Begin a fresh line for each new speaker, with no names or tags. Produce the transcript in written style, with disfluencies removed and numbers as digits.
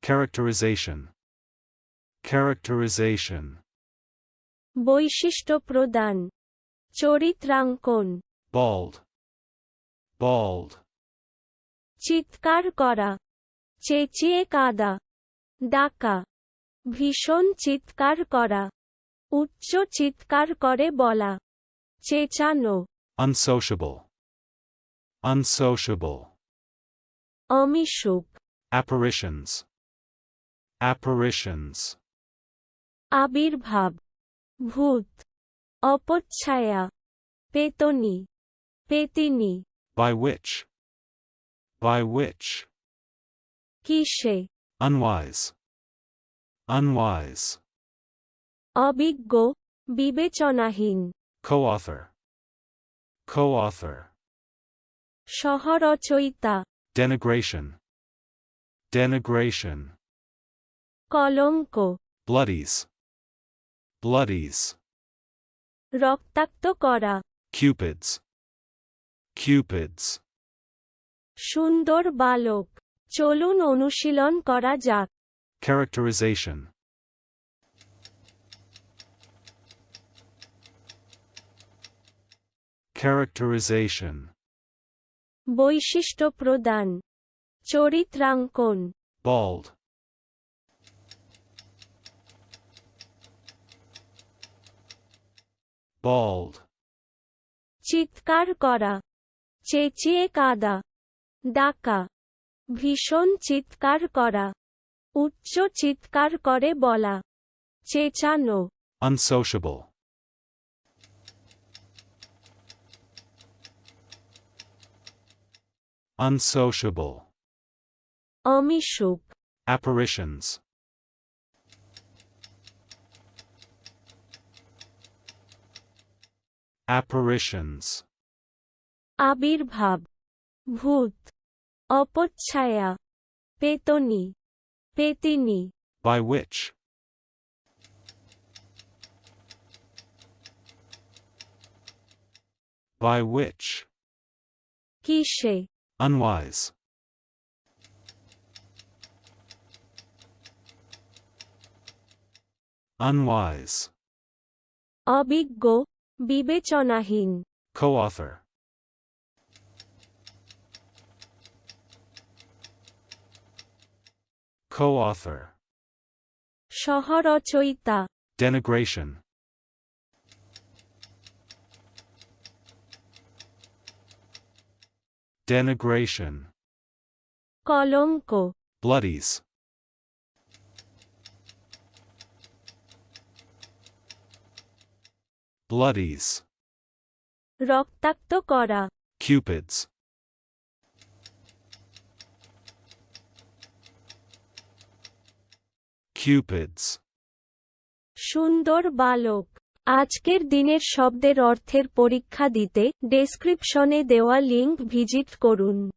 Characterization. Characterization.
বৈশিষ্ট্য প্রদান, চরিত্রাঙ্কন,
Bald. Bald.
চিৎকার করা, চেঁচিয়ে কাঁদা, ডাকা, ভীষণ চিৎকার করা, উচ্চ চিৎকার করে বলা, চেঁচানো,
Unsociable. Unsociable.
অমিশুক,
Apparitions. Apparitions.
আবির্ভাব, ভূত, অপচ্ছায়া, পেতনি, পেতিনি,
By which. By which.
কিসে,
Unwise. Unwise.
অবিজ্ঞ, বিবেচনাহীন,
Co-author. Co-author.
সহরচয়িতা,
Denigration. Denigration.
কলঙ্ক,
Bloodies. Bloodies.
রক্তাক্ত করা,
Cupids. Cupids.
সুন্দর বালক, চলুন অনুশীলন করা যাক।
Characterization. Characterization.
বৈশিষ্ট্য প্রদান, চরিত্রাঙ্কন,
Bald. Bald.
চিৎকার করা, চেঁচিয়ে কাঁদা, ডাকা, ভীষণ চিৎকার করা, উচ্চ চিৎকার করে বলা, চেঁচানো,
Unsociable. Unsociable.
অমিশুক,
Apparitions. Apparitions.
আবির্ভাব, ভূত, অপচ্ছায়া, পেতনি, পেতিনি,
By which. By which.
কিসে,
Unwise. Unwise.
অবিজ্ঞ, বিবেচনাহীন,
Co-author. Co-author.
সহরচয়িতা,
Denigration. Denigration.
কলঙ্ক,
Bloodies. Bloodies.
রক্তাক্ত করা,
Cupids. Cupids.
সুন্দর বালক। আজকের দিনের শব্দের অর্থের পরীক্ষা দিতে ডেসক্রিপশনে দেওয়া লিংক ভিজিট করুন।